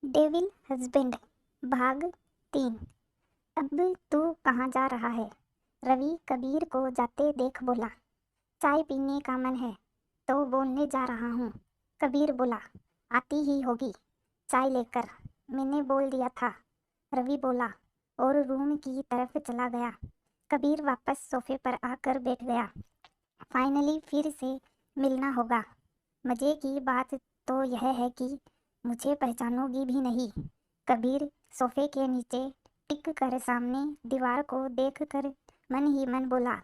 Devil husband भाग 3। अब तू कहाँ जा रहा है? रवि कबीर को जाते देख बोला। चाय पीने का मन है तो बोलने जा रहा हूँ। कबीर बोला, आती ही होगी चाय लेकर, मैंने बोल दिया था। रवि बोला और रूम की तरफ चला गया। कबीर वापस सोफे पर आकर बैठ गया। फाइनली फिर से मिलना होगा। मजे की बात तो यह है कि मुझे पहचानोगी भी नहीं। कबीर सोफे के नीचे टिक कर सामने दीवार को देख कर मन ही मन बोला,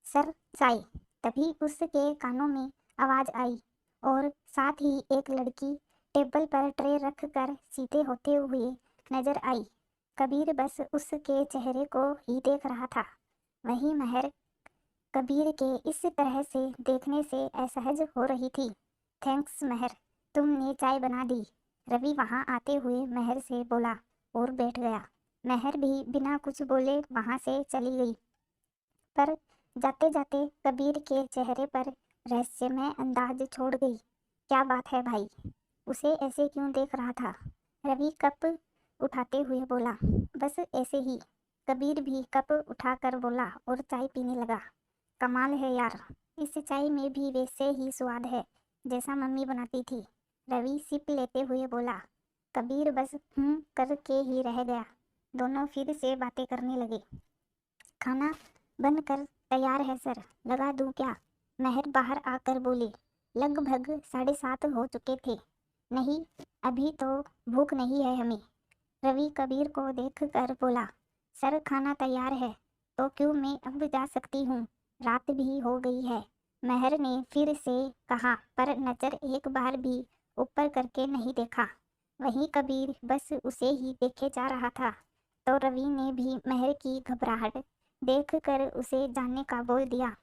सर चाय। तभी उसके कानों में आवाज आई और साथ ही एक लड़की टेबल पर ट्रे रख कर सीधे होते हुए नजर आई। कबीर बस उसके चेहरे को ही देख रहा था। वही महर कबीर के इस तरह से देखने से असहज हो रही थी। थैंक्स महर, तुमने चाय बना दी। रवि वहां आते हुए महर से बोला और बैठ गया। महर भी बिना कुछ बोले वहां से चली गई। पर जाते जाते कबीर के चेहरे पर रहस्यमय अंदाज छोड़ गई। क्या बात है भाई, उसे ऐसे क्यों देख रहा था? रवि कप उठाते हुए बोला, बस ऐसे ही। कबीर भी कप उठाकर बोला और चाय पीने लगा। कमाल है यार, इस चाय में भी वैसे ही स्वाद है जैसा मम्मी बनाती थी। रवि सिप लेते हुए बोला। कबीर बस करके ही रह गया। दोनों फिर से बातें करने लगे। खाना बनकर तैयार है सर, लगा दूं क्या? महर बाहर आकर बोली। लगभग 7:30 हो चुके थे। नहीं, अभी तो भूख नहीं है हमें। रवि कबीर को देख कर बोला, सर खाना तैयार है तो क्यों मैं अब जा सकती हूँ, रात भी हो गई है। महर ने फिर से कहा पर नजर एक बार भी ऊपर करके नहीं देखा। वहीं कबीर बस उसे ही देखे जा रहा था। तो रवि ने भी महर की घबराहट देख कर उसे जाने का बोल दिया।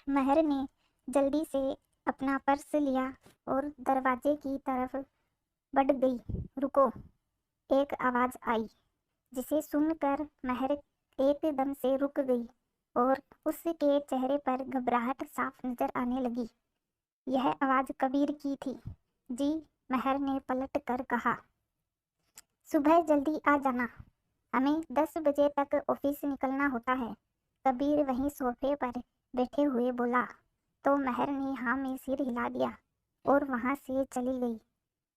महर ने जल्दी से अपना पर्स लिया और दरवाजे की तरफ बढ़ गई। रुको, एक आवाज आई जिसे सुनकर महर एकदम से रुक गई और उसके चेहरे पर घबराहट साफ नजर आने लगी। यह आवाज कबीर की थी। जी, महर ने पलट कर कहा। सुबह जल्दी आ जाना, हमें 10 बजे तक ऑफिस निकलना होता है। कबीर वहीं सोफे पर बैठे हुए बोला। तो महर ने हाँ में सिर हिला दिया और वहां से चली गई।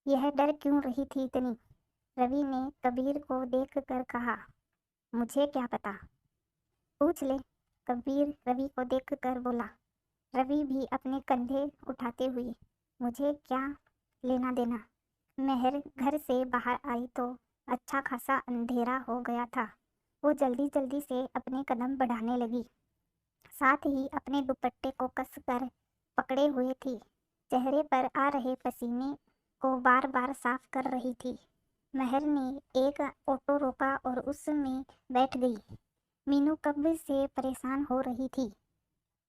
यह डर क्यों रही थी इतनी? रवि ने कबीर को देख कर कहा, मुझे क्या पता, पूछ ले। कबीर रवि को देख कर बोला। रवि भी अपने कंधे उठाते हुए, मुझे क्या लेना देना। महर घर से बाहर आई तो अच्छा खासा अंधेरा हो गया था। वो जल्दी जल्दी से अपने कदम बढ़ाने लगी, साथ ही अपने दुपट्टे को कस कर पकड़े हुए थी। चेहरे पर आ रहे पसीने को बार बार साफ कर रही थी। महर ने एक ऑटो रोका और उसमें बैठ गई। मीनू कब से परेशान हो रही थी।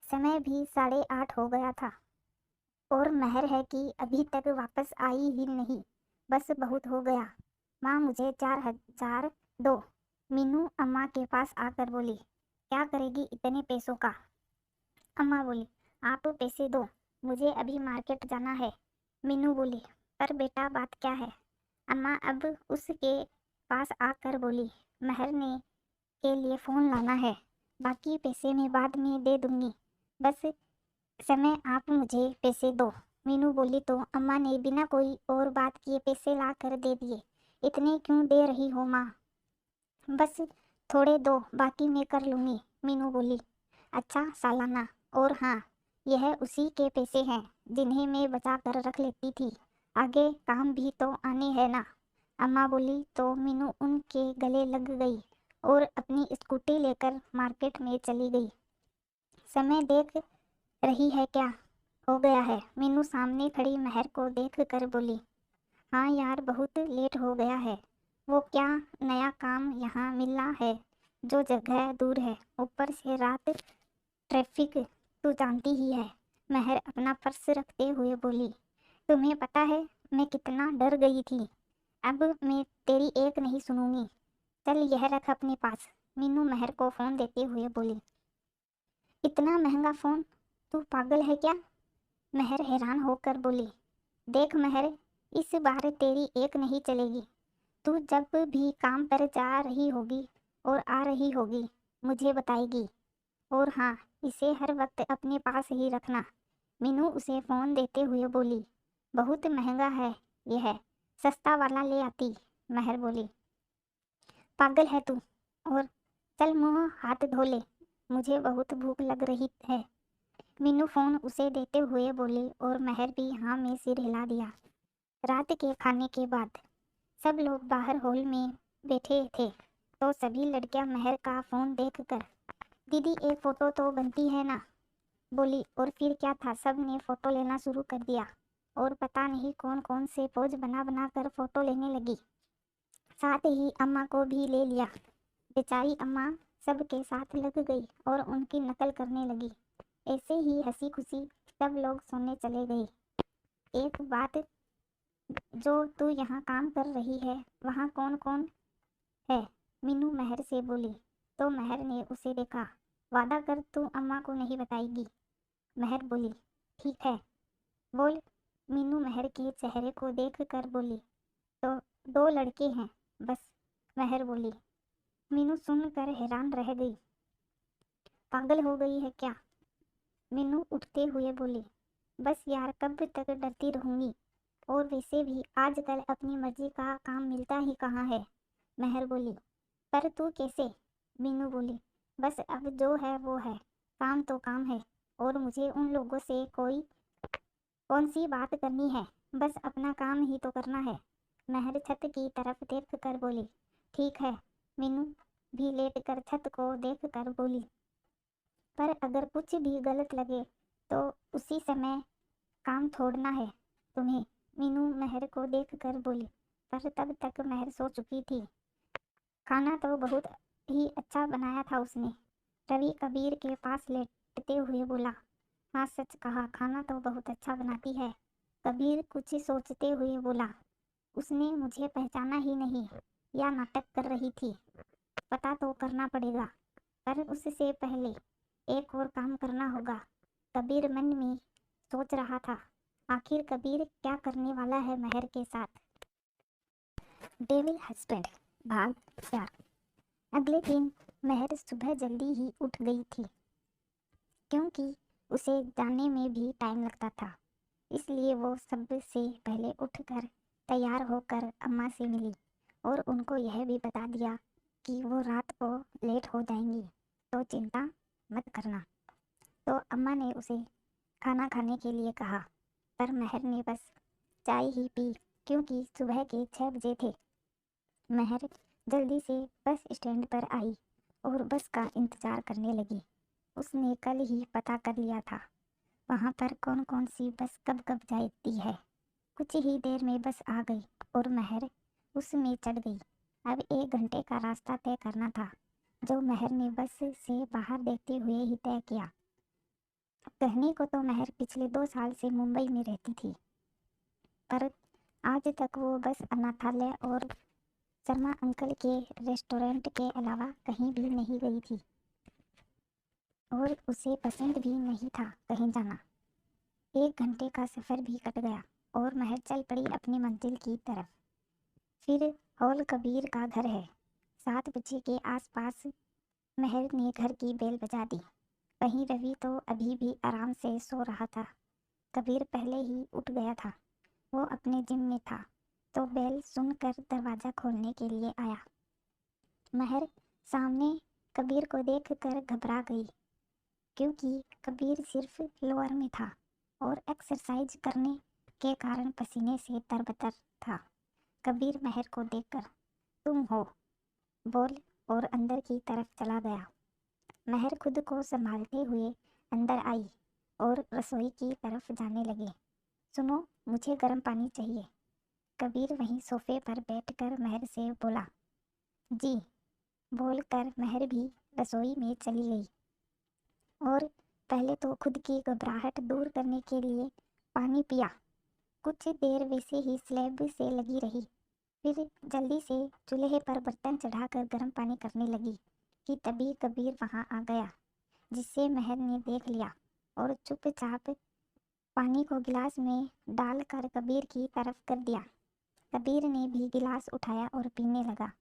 समय भी 8:30 हो गया था और महर है कि अभी तक वापस आई ही नहीं। बस बहुत हो गया। माँ मुझे 4,000 दो। मीनू अम्मा के पास आकर बोली। क्या करेगी इतने पैसों का? अम्मा बोली, आप पैसे दो, मुझे अभी मार्केट जाना है। मीनू बोली, पर बेटा बात क्या है? अम्मा अब उसके पास आकर बोली, महर ने के लिए फ़ोन लाना है, बाकी पैसे मैं बाद में दे दूंगी, बस समय आप मुझे पैसे दो। मीनू बोली तो अम्मा ने बिना कोई और बात किए पैसे ला कर दे दिए। इतने क्यों दे रही हो माँ? बस थोड़े दो, बाकी मैं कर लूँगी। मीनू बोली, अच्छा सालाना, और हाँ, यह उसी के पैसे हैं जिन्हें मैं बचा कर रख लेती थी, आगे काम भी तो आने है ना। अम्मा बोली तो मीनू उनके गले लग गई और अपनी स्कूटी लेकर मार्केट में चली गई। समय देख रही है क्या हो गया है? मीनू सामने खड़ी महर को देख कर बोली। हाँ यार, बहुत लेट हो गया है। वो क्या नया काम यहाँ मिला है जो जगह दूर है, ऊपर से रात ट्रैफिक, तू जानती ही है। महर अपना पर्स रखते हुए बोली। तुम्हें पता है मैं कितना डर गई थी। अब मैं तेरी एक नहीं सुनूंगी। चल यह रख अपने पास। मीनू महर को फ़ोन देते हुए बोली। इतना महंगा फ़ोन, तू पागल है क्या? महर हैरान होकर बोली। देख महर, इस बार तेरी एक नहीं चलेगी। तू जब भी काम पर जा रही होगी और आ रही होगी मुझे बताएगी। और हाँ, इसे हर वक्त अपने पास ही रखना। मीनू उसे फ़ोन देते हुए बोली। बहुत महंगा है यह, सस्ता वाला ले आती, महर बोली। पागल है तू। और चल मुंह हाथ धो ले, मुझे बहुत भूख लग रही है। मीनू फ़ोन उसे देते हुए बोली और महर भी हाँ में सिर हिला दिया। रात के खाने के बाद सब लोग बाहर हॉल में बैठे थे तो सभी लड़कियां महर का फ़ोन देखकर, दीदी एक फ़ोटो तो बनती है ना, बोली। और फिर क्या था, सब ने फ़ोटो लेना शुरू कर दिया और पता नहीं कौन कौन से पोज बना बना कर फ़ोटो लेने लगी। साथ ही अम्मा को भी ले लिया। बेचारी अम्मा सबके साथ लग गई और उनकी नकल करने लगी। ऐसे ही हंसी खुशी सब लोग सोने चले गए। एक बात, जो तू यहाँ काम कर रही है वहाँ कौन कौन है, मीनू महर से बोली। तो महर ने उसे देखा। वादा कर तू अम्मा को नहीं बताएगी, महर बोली। ठीक है, बोल, मीनू महर के चेहरे को देख कर बोली। तो 2 लड़के हैं बस, महर बोली। मीनू सुनकर हैरान रह गई। पागल हो गई है क्या, मीनू उठते हुए बोली। बस यार, कब तक डरती रहूंगी, और वैसे भी आजकल अपनी मर्जी का काम मिलता ही कहाँ है, महर बोली। पर तू कैसे, मीनू बोली। बस अब जो है वो है, काम तो काम है, और मुझे उन लोगों से कौन सी बात करनी है, बस अपना काम ही तो करना है, महर छत की तरफ देख कर बोली। ठीक है, मीनू भी लेट कर छत को देख कर बोली। पर अगर कुछ भी गलत लगे तो उसी समय काम छोड़ना है तुम्हें, मीनू महर को देख कर बोली। पर तब तक महर सो चुकी थी। खाना तो बहुत ही अच्छा बनाया था उसने, रवि कबीर के पास लेटते हुए बोला। हाँ सच कहा, खाना तो बहुत अच्छा बनाती है, कबीर कुछ सोचते हुए बोला। उसने मुझे पहचाना ही नहीं, या नाटक कर रही थी, पता तो करना पड़ेगा। पर उससे पहले एक और काम करना होगा, कबीर मन में सोच रहा था। आखिर कबीर क्या करने वाला है महर के साथ। डेविल हस्बैंड भाग 4। अगले दिन महर सुबह जल्दी ही उठ गई थी, क्योंकि उसे जाने में भी टाइम लगता था। इसलिए वो सबसे पहले उठकर तैयार होकर अम्मा से मिली और उनको यह भी बता दिया कि वो रात को लेट हो जाएंगी, तो चिंता मत करना। तो अम्मा ने उसे खाना खाने के लिए कहा, पर महर ने बस चाय ही पी, क्योंकि सुबह के 6 बजे थे। महर जल्दी से बस स्टैंड पर आई और बस का इंतज़ार करने लगी। उसने कल ही पता कर लिया था वहाँ पर कौन कौन सी बस कब कब जाती है। कुछ ही देर में बस आ गई और महर उसमें चढ़ गई। अब 1 घंटे का रास्ता तय करना था, जो महर ने बस से बाहर देखते हुए ही तय किया। कहने को तो महर पिछले 2 साल से मुंबई में रहती थी, पर आज तक वो बस अनाथालय और शर्मा अंकल के रेस्टोरेंट के अलावा कहीं भी नहीं गई थी, और उसे पसंद भी नहीं था कहीं जाना। 1 घंटे का सफ़र भी कट गया और महर चल पड़ी अपनी मंजिल की तरफ। फिर हॉल कबीर का घर है। 7 बजे के आसपास महर ने घर की बेल बजा दी। वहीं रवि तो अभी भी आराम से सो रहा था। कबीर पहले ही उठ गया था, वो अपने जिम में था, तो बेल सुनकर दरवाज़ा खोलने के लिए आया। महर सामने कबीर को देखकर घबरा गई, क्योंकि कबीर सिर्फ लोअर में था और एक्सरसाइज करने के कारण पसीने से तरबतर था। कबीर महर को देखकर तुम हो, बोल, और अंदर की तरफ चला गया। महर खुद को संभालते हुए अंदर आई और रसोई की तरफ जाने लगे। सुनो, मुझे गर्म पानी चाहिए, कबीर वहीं सोफे पर बैठकर महर से बोला। जी, बोलकर महर भी रसोई में चली गई और पहले तो खुद की घबराहट दूर करने के लिए पानी पिया। कुछ देर वैसे ही स्लैब से लगी रही, फिर जल्दी से चूल्हे पर बर्तन चढ़ाकर गर्म पानी करने लगी कि तभी कबीर वहां आ गया, जिसे महर ने देख लिया और चुपचाप पानी को गिलास में डालकर कबीर की तरफ कर दिया। कबीर ने भी गिलास उठाया और पीने लगा।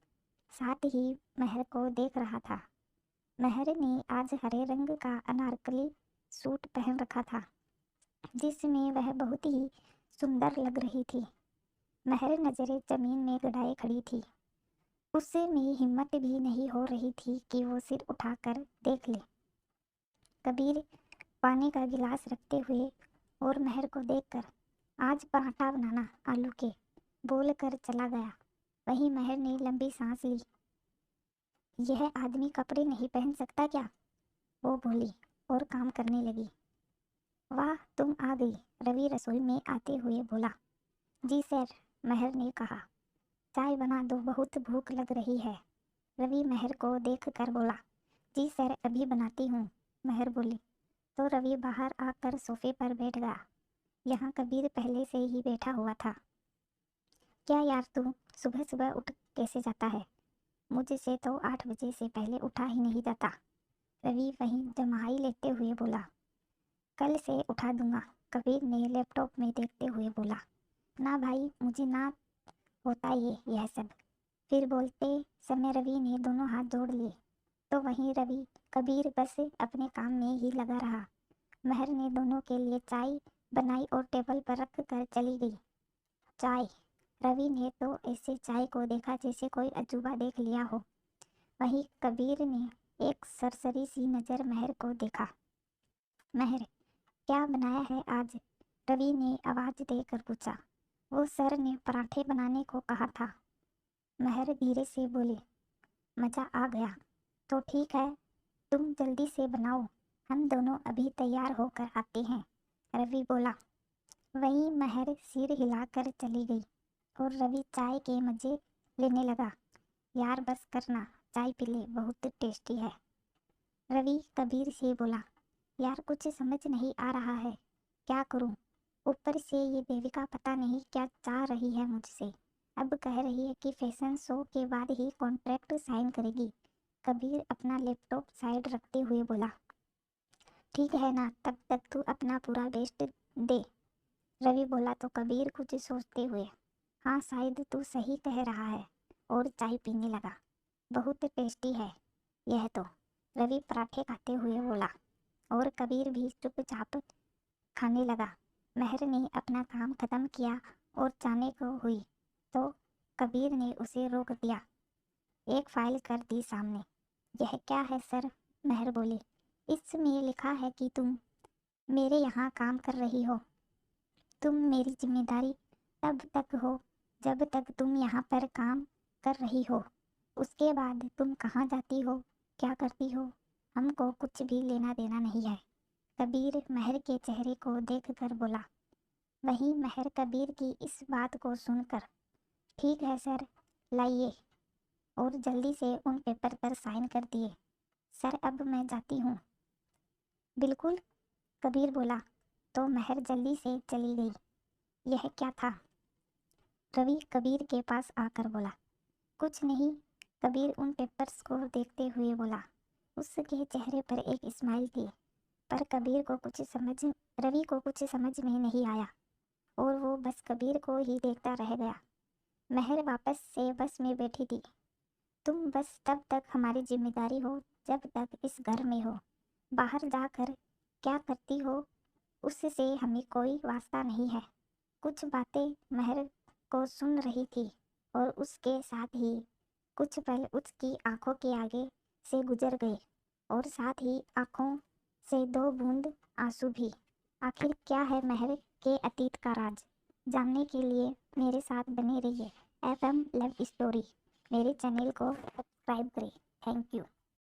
साथ ही महर को देख रहा था। महर ने आज हरे रंग का अनारकली सूट पहन रखा था, जिसमें वह बहुत ही सुंदर लग रही थी। महर नजरें जमीन में गड़ाए खड़ी थी। उसमें हिम्मत भी नहीं हो रही थी कि वो सिर उठाकर देख ले। कबीर पानी का गिलास रखते हुए और महर को देखकर, आज पराठा बनाना आलू के, बोल कर चला गया। वहीं महर ने लंबी सांस ली। यह आदमी कपड़े नहीं पहन सकता क्या? वो बोली और काम करने लगी। वाह, तुम आ गई, रवि रसोई में आते हुए बोला। जी सर, महर ने कहा। चाय बना दो, बहुत भूख लग रही है। रवि महर को देख कर बोला। जी सर, अभी बनाती हूँ, महर बोली। तो रवि बाहर आकर सोफे पर बैठ गया। यहाँ कबीर पहले से ही बैठा हुआ था। क्या यार, तू सुबह सुबह उठ कैसे जाता है? मुझसे तो 8 बजे से पहले उठा ही नहीं जाता। रवि वहीं जम्हाई लेते हुए बोला। कल से उठा दूंगा, कबीर ने लैपटॉप में देखते हुए बोला। ना भाई, मुझे ना होता यह सब। फिर बोलते समय रवि ने दोनों हाथ जोड़ लिए। तो वहीं रवि कबीर बस अपने काम में ही लगा रहा। महर ने दोनों के लिए चाय बनाई और टेबल पर रख कर चली गई। चाय? रवि ने तो ऐसे चाय को देखा जैसे कोई अजूबा देख लिया हो। वहीं कबीर ने एक सरसरी सी नज़र महर को देखा। महर, क्या बनाया है आज? रवि ने आवाज़ देकर पूछा। वो सर ने पराठे बनाने को कहा था, महर धीरे से बोली। मज़ा आ गया। तो ठीक है, तुम जल्दी से बनाओ, हम दोनों अभी तैयार होकर आते हैं, रवि बोला। वहीं महर सिर हिलाकर चली गई और रवि चाय के मज़े लेने लगा। यार बस करना, चाय पी ले, बहुत टेस्टी है, रवि कबीर से बोला। यार कुछ समझ नहीं आ रहा है, क्या करूं? ऊपर से ये देविका पता नहीं क्या चाह रही है मुझसे। अब कह रही है कि फैशन शो के बाद ही कॉन्ट्रैक्ट साइन करेगी। कबीर अपना लैपटॉप साइड रखते हुए बोला। ठीक है ना, तब तक तू अपना पूरा बेस्ट दे, रवि बोला। तो कबीर कुछ सोचते हुए, हाँ शायद तू सही कह रहा है, और चाय पीने लगा। बहुत टेस्टी है यह तो, रवि पराठे खाते हुए बोला। और कबीर भी चुपचाप खाने लगा। महर ने अपना काम खत्म किया और जाने को हुई तो कबीर ने उसे रोक दिया। एक फाइल कर दी सामने। यह क्या है सर? महर बोली। इसमें लिखा है कि तुम मेरे यहाँ काम कर रही हो। तुम मेरी जिम्मेदारी तब तक हो जब तक तुम यहाँ पर काम कर रही हो। उसके बाद तुम कहाँ जाती हो, क्या करती हो, हमको कुछ भी लेना देना नहीं है, कबीर महर के चेहरे को देखकर बोला। वहीं महर कबीर की इस बात को सुनकर, ठीक है सर, लाइए, और जल्दी से उन पेपर पर साइन कर दिए। सर अब मैं जाती हूँ। बिल्कुल, कबीर बोला। तो महर जल्दी से चली गई। यह क्या था? रवि कबीर के पास आकर बोला। कुछ नहीं, कबीर उन पेपर्स को देखते हुए बोला। उसके चेहरे पर एक स्माइल थी, पर रवि को कुछ समझ में नहीं आया और वो बस कबीर को ही देखता रह गया। महर वापस से बस में बैठी थी। तुम बस तब तक हमारी जिम्मेदारी हो जब तक इस घर में हो। बाहर जाकर क्या करती हो उससे हमें कोई वास्ता नहीं है। कुछ बातें महर को सुन रही थी और उसके साथ ही कुछ पल उसकी आंखों के आगे से गुजर गए और साथ ही आंखों से 2 बूंद आंसू भी। आखिर क्या है महर के अतीत का राज? जानने के लिए मेरे साथ बने रहिए। FM लव स्टोरी मेरे चैनल को सब्सक्राइब करें। Thank you.